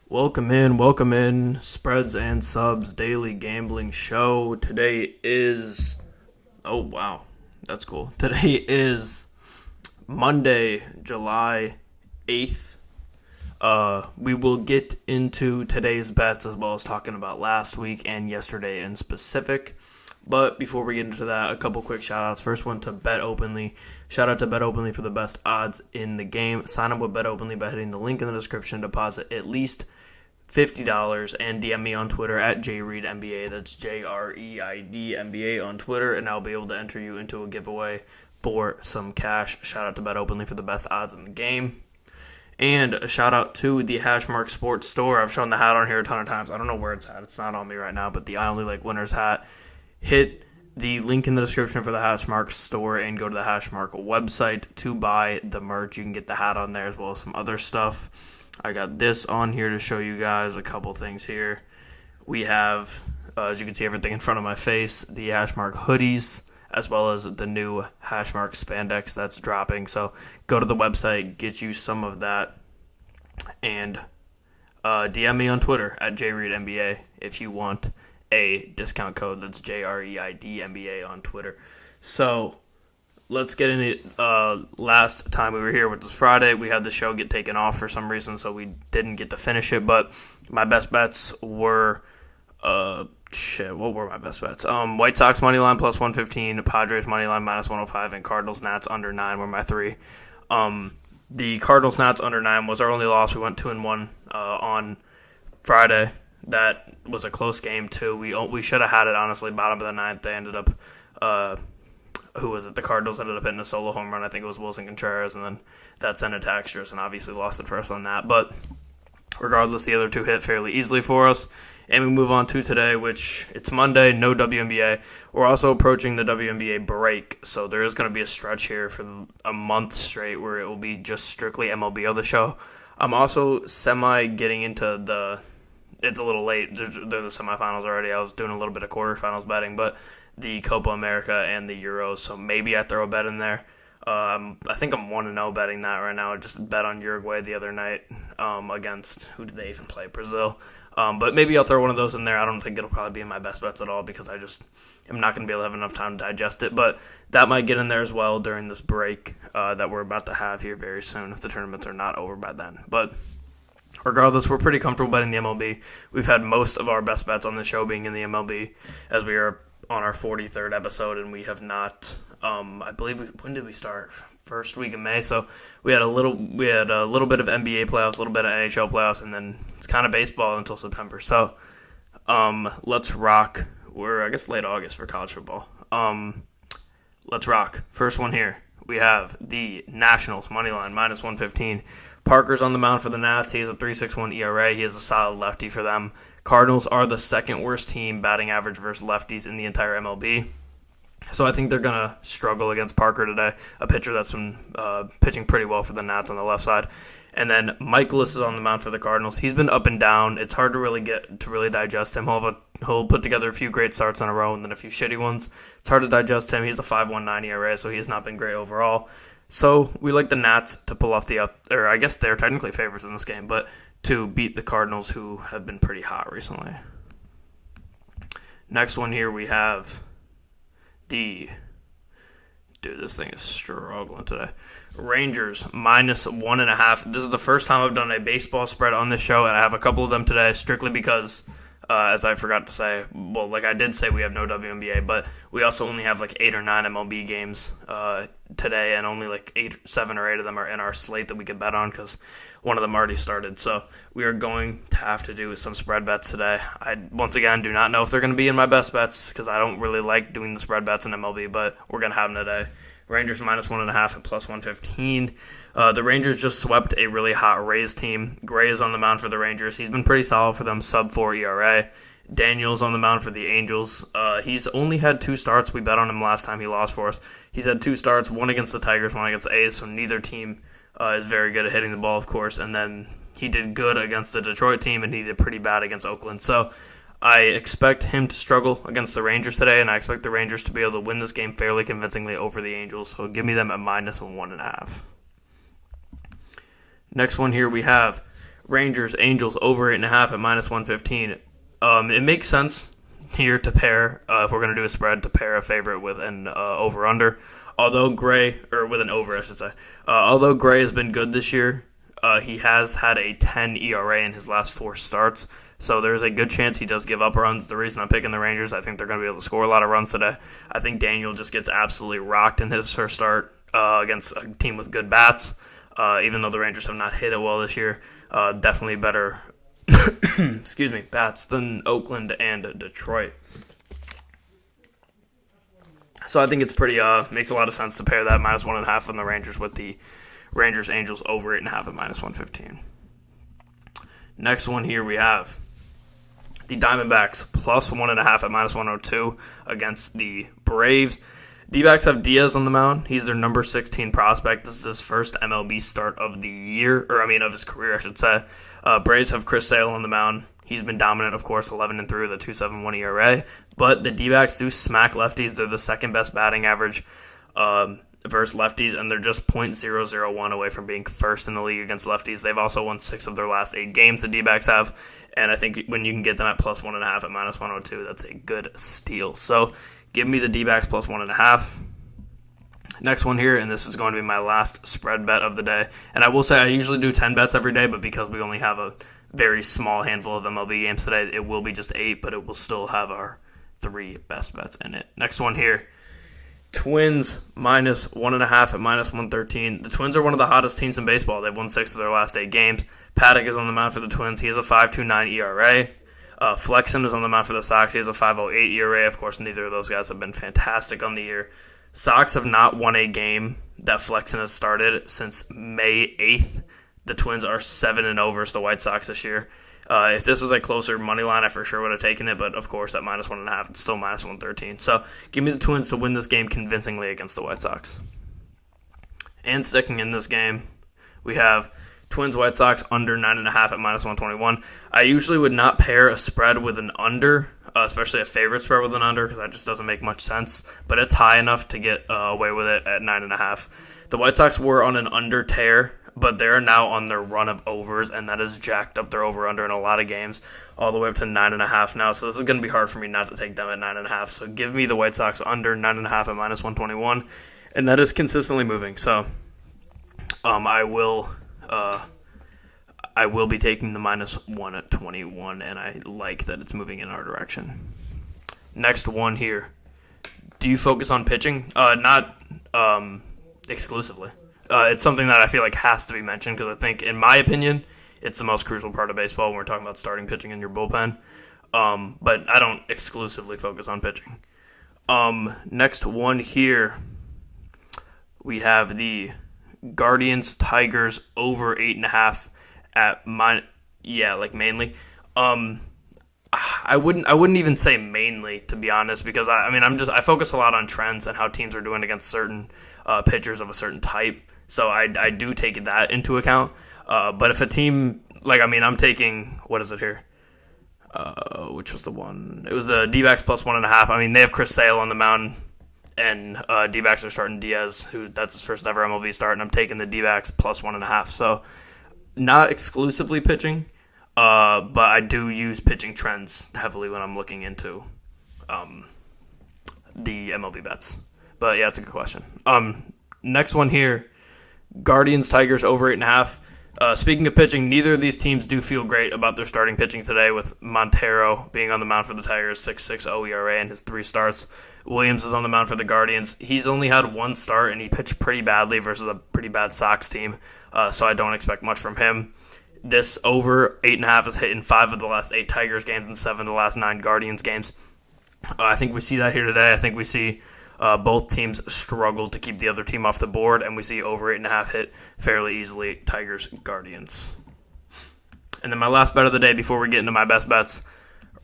Welcome in, Spreads and Subs Daily Gambling Show. Today is, oh wow, that's cool. Today is Monday, July 8th. We will get into today's bets as well as talking about last week and yesterday in specific. But before we get into that, a couple quick shout-outs. First one to Bet Openly. Shout out to Bet Openly for the best odds in the game. Sign up with Bet Openly by hitting the link in the description. Deposit at least $50 and DM me on Twitter at JReedNBA. That's JREIDNBA on Twitter, and I'll be able to enter you into a giveaway for some cash. Shout out to Bet Openly for the best odds in the game. And a shout out to the Hashmark Sports Store. I've shown the hat on here a ton of times. I don't know where it's at. It's not on me right now, but the I Only Like Winners hat. Hit the link in the description for the Hashmark store and go to the Hashmark website to buy the merch. You can get the hat on there as well as some other stuff. I got this on here to show you guys a couple things here. We have, as you can see everything in front of my face, the Hashmark hoodies as well as the new Hashmark spandex that's dropping. So go to the website, get you some of that, and DM me on Twitter at JReedNBA if you want a discount code. That's JREIDNBA on Twitter. So let's get in it. Last time we were here, which was Friday, we had the show get taken off for some reason, so we didn't get to finish it. But my best bets were what were my best bets? White Sox money line plus 115, Padres money line minus 105, and Cardinals Nats under 9 were my three. The Cardinals Nats under 9 was our only loss. We went 2-1 on Friday. That was a close game, too. We should have had it, honestly, bottom of the ninth. They ended up, who was it? The Cardinals ended up hitting a solo home run. I think it was Wilson Contreras, and then that sent it to extras and obviously lost it for us on that. But regardless, the other two hit fairly easily for us. And we move on to today, which it's Monday, no WNBA. We're also approaching the WNBA break, so there is going to be a stretch here for a month straight where it will be just strictly MLB on the show. I'm also getting into it's a little late. They're the semifinals already. I was doing a little bit of quarterfinals betting, but the Copa America and the Euros, so maybe I throw a bet in there. I think I'm 1-0 betting that right now. I just bet on Uruguay the other night against, who did they even play? Brazil. But maybe I'll throw one of those in there. I don't think it'll probably be in my best bets at all because I just am not going to be able to have enough time to digest it. But that might get in there as well during this break that we're about to have here very soon if the tournaments are not over by then. But regardless, we're pretty comfortable betting the MLB. We've had most of our best bets on the show being in the MLB as we are on our 43rd episode, and we have not, I believe, when did we start? First week of May, so we had a little bit of NBA playoffs, a little bit of NHL playoffs, and then it's kind of baseball until September. So let's rock. We're, I guess, late August for college football. Let's rock. First one here. We have the Nationals money line minus 115. Parker's on the mound for the Nats. He has a 3.61 ERA. He is a solid lefty for them. Cardinals are the second worst team batting average versus lefties in the entire MLB. So I think they're going to struggle against Parker today, a pitcher that's been pitching pretty well for the Nats on the left side. And then Michaelis is on the mound for the Cardinals. He's been up and down. It's hard to really digest him. He'll put together a few great starts in a row and then a few shitty ones. It's hard to digest him. He's a 5.19 ERA, so he has not been great overall. So we like the Nats to pull off or I guess they're technically favorites in this game, but to beat the Cardinals, who have been pretty hot recently. Next one here we have dude, this thing is struggling today. Rangers minus 1.5. This is the first time I've done a baseball spread on this show, and I have a couple of them today strictly because, as I forgot to say, well, like I did say we have no WNBA, but we also only have like 8 or 9 MLB games today, and only like 7 or 8 of them are in our slate that we could bet on because one of them already started. So we are going to have to do some spread bets today. I, once again, do not know if they're going to be in my best bets because I don't really like doing the spread bets in MLB, but we're going to have them today. Rangers minus 1.5 at plus 115. The Rangers just swept a really hot Rays team. Gray is on the mound for the Rangers. He's been pretty solid for them, sub-4 ERA. Daniels on the mound for the Angels. He's only had 2 starts. We bet on him last time he lost for us. He's had 2 starts, one against the Tigers, one against the A's, so neither team is very good at hitting the ball, of course. And then he did good against the Detroit team, and he did pretty bad against Oakland. So I expect him to struggle against the Rangers today, and I expect the Rangers to be able to win this game fairly convincingly over the Angels. So give me them at minus 1.5. Next one here we have Rangers, Angels over 8.5 at -115. It makes sense here to pair, if we're going to do a spread, to pair a favorite with an over-under. Although Gray, or with an over, I should say. Although Gray has been good this year, he has had a 10 ERA in his last 4 starts. So there's a good chance he does give up runs. The reason I'm picking the Rangers, I think they're going to be able to score a lot of runs today. I think Daniel just gets absolutely rocked in his first start against a team with good bats. Even though the Rangers have not hit it well this year, definitely better bats than Oakland and Detroit. So I think it's pretty makes a lot of sense to pair that -1.5 on the Rangers with the Rangers Angels over 8.5 at -115. Next one here we have the Diamondbacks +1.5 at -102 against the Braves. D-backs have Diaz on the mound. He's their number 16 prospect. This is his first MLB start of the year, of his career, I should say. Braves have Chris Sale on the mound. He's been dominant, of course, 11-3 with a 2.71 ERA. But the D-backs do smack lefties. They're the second best batting average versus lefties, and they're just .001 away from being first in the league against lefties. They've also won 6 of their last 8 games, the D-backs have. And I think when you can get them at +1.5 at -102, that's a good steal. So give me the D-backs +1.5. Next one here, and this is going to be my last spread bet of the day. And I will say I usually do 10 bets every day, but because we only have a very small handful of MLB games today, it will be just 8, but it will still have our 3 best bets in it. Next one here, Twins -1.5 at -113. The Twins are one of the hottest teams in baseball. They've won 6 of their last 8 games. Paddock is on the mound for the Twins. He has a 5.29 ERA. Flexen is on the mound for the Sox. He has a 5.08 ERA. Of course, neither of those guys have been fantastic on the year. Sox have not won a game that Flexen has started since May 8th. The Twins are 7-0 versus the White Sox this year. If this was a closer money line, I for sure would have taken it, but of course at -1.5, it's still -113. So give me the Twins to win this game convincingly against the White Sox. And sticking in this game, we have Twins-White Sox under 9.5 at -121. I usually would not pair a spread with an under, especially a favorite spread with an under, because that just doesn't make much sense. But it's high enough to get away with it at 9.5. The White Sox were on an under tear, but they're now on their run of overs, and that has jacked up their over-under in a lot of games, all the way up to 9.5 now. So this is going to be hard for me not to take them at 9.5. So give me the White Sox under 9.5 at -121, and that is consistently moving. So I will be taking the -1 at 21, and I like that it's moving in our direction. Next one here. Do you focus on pitching? Not exclusively. It's something that I feel like has to be mentioned because I think, in my opinion, it's the most crucial part of baseball when we're talking about starting pitching in your bullpen. But I don't exclusively focus on pitching. Next one here, we have the Guardians-Tigers over 8.5 at mainly. I wouldn't even say mainly, to be honest, because I focus a lot on trends and how teams are doing against certain pitchers of a certain type. So I do take that into account. But if a team, I'm taking, what is it here? Which was the one? It was the D-backs +1.5. They have Chris Sale on the mound, and D-backs are starting Diaz, that's his first ever MLB start, and I'm taking the D-backs +1.5. So not exclusively pitching, but I do use pitching trends heavily when I'm looking into the MLB bets. But yeah, it's a good question. Next one here, Guardians-Tigers over 8.5. Speaking of pitching, neither of these teams do feel great about their starting pitching today, with Montero being on the mound for the Tigers, 6.60 ERA in his 3 starts. Williams is on the mound for the Guardians. He's only had 1 start, and he pitched pretty badly versus a pretty bad Sox team, so I don't expect much from him. This over 8.5 is hit in 5 of the last 8 Tigers games and 7 of the last 9 Guardians games. I think we see that here today. I think we see both teams struggle to keep the other team off the board, and we see over 8.5 hit fairly easily, Tigers, Guardians. And then my last bet of the day before we get into my best bets,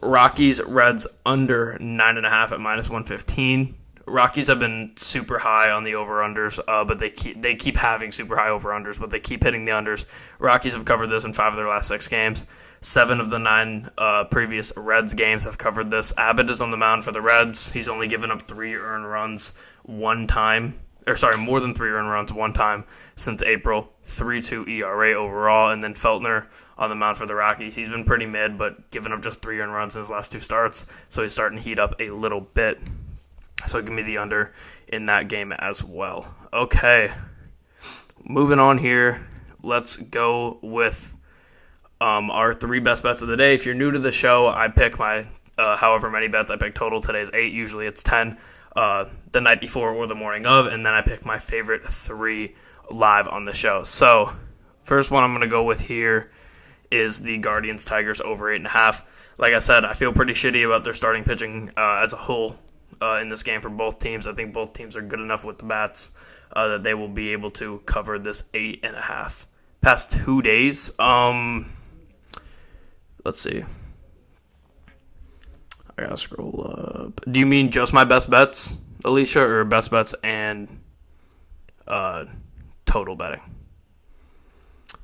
Rockies-Reds under 9.5 at -115. Rockies have been super high on the over-unders, but they keep having super high over-unders, but they keep hitting the unders. Rockies have covered this in 5 of their last 6 games. 7 of the 9 previous Reds games have covered this. Abbott is on the mound for the Reds. He's only given up 3 earned runs more than 3 earned runs one time since April. 3.2 ERA overall. And then Feltner on the mound for the Rockies. He's been pretty mid, but giving up just 3 earned runs in his last 2 starts, so he's starting to heat up a little bit. So give me the under in that game as well. Okay, moving on here. Let's go with our 3 best bets of the day. If you're new to the show, I pick my however many bets I pick total. Today's 8. Usually it's 10 the night before or the morning of, and then I pick my favorite 3 live on the show. So first one I'm going to go with here is the Guardians-Tigers over 8.5. Like I said, I feel pretty shitty about their starting pitching as a whole in this game for both teams. I think both teams are good enough with the bats that they will be able to cover this 8.5. Past 2 days, let's see. I gotta scroll up. Do you mean just my best bets, Alicia, or best bets and total betting?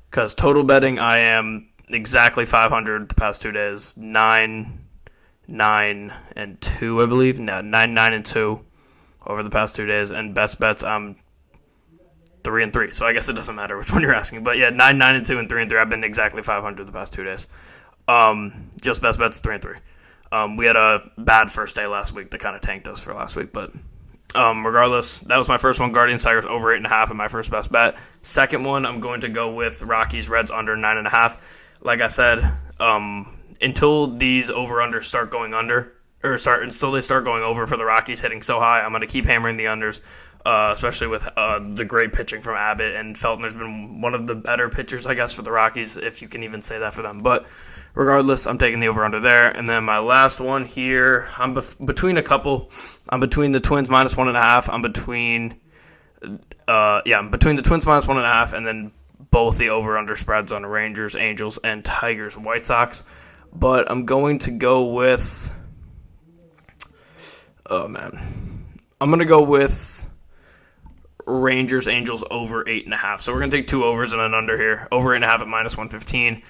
Because total betting, I am exactly 500 the past 2 days. 9, 9, and 2, I believe. No, 9, 9, and 2 over the past 2 days. And best bets, I'm 3 and 3. So I guess it doesn't matter which one you're asking. But yeah, 9, 9, and 2, and 3 and 3. I've been exactly 500 the past 2 days. Just best bets, 3 and 3. We had a bad first day last week that kind of tanked us for last week, but regardless, that was my first one, Guardians-Tigers over 8.5 and my first best bet. Second one, I'm going to go with Rockies-Reds under 9.5. Like I said, until these over-unders start going under, until they start going over for the Rockies hitting so high, I'm going to keep hammering the unders, especially with the great pitching from Abbott and Felton. There's been one of the better pitchers, I guess, for the Rockies, if you can even say that for them. But regardless, I'm taking the over-under there. And then my last one here, I'm between a couple. I'm between the Twins minus 1.5. I'm between the Twins minus 1.5 and then both the over-under spreads on Rangers, Angels, and Tigers, White Sox. But I'm going to go with, I'm going to go with Rangers, Angels over 8.5. So we're going to take 2 overs and an under here. Over 8.5 at minus 115.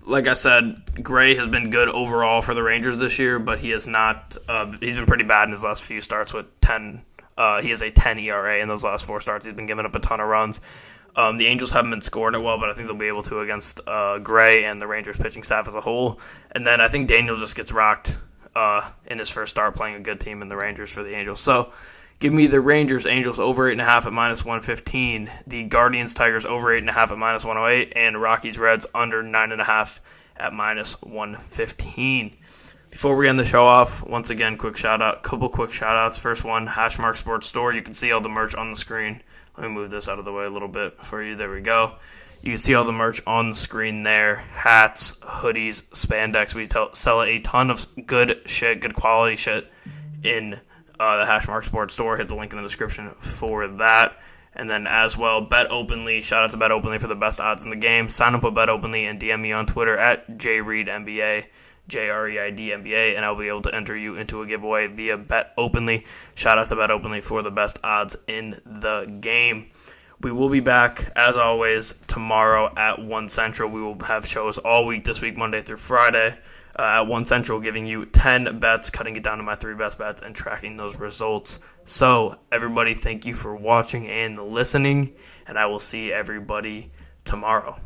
Like I said, Gray has been good overall for the Rangers this year, but he has not. He's been pretty bad in his last few starts with 10. He has a 10 ERA in those last 4 starts. He's been giving up a ton of runs. The Angels haven't been scoring it well, but I think they'll be able to against Gray and the Rangers pitching staff as a whole. And then I think Daniel just gets rocked in his first start playing a good team in the Rangers for the Angels. So give me the Rangers, Angels over 8.5 at minus 115, the Guardians, Tigers over 8.5 at minus 108, and Rockies, Reds under 9.5 at minus 115. Before we end the show off, once again, couple quick shout outs. First one, Hashmark Sports Store. You can see all the merch on the screen. Let me move this out of the way a little bit for you. There we go. You can see all the merch on the screen there. Hats, hoodies, spandex. We sell a ton of good shit, good quality shit in the Hashmark Sports Store. Hit the link in the description for that. And then as well, Bet Openly. Shout out to Bet Openly for the best odds in the game. Sign up with Bet Openly and DM me on Twitter at JReidNBA, JREIDNBA, and I'll be able to enter you into a giveaway via Bet Openly. Shout out to Bet Openly for the best odds in the game. We will be back, as always, tomorrow at 1 Central. We will have shows all week this week, Monday through Friday, at 1 Central, giving you 10 bets, cutting it down to my 3 best bets, and tracking those results. So, everybody, thank you for watching and listening, and I will see everybody tomorrow.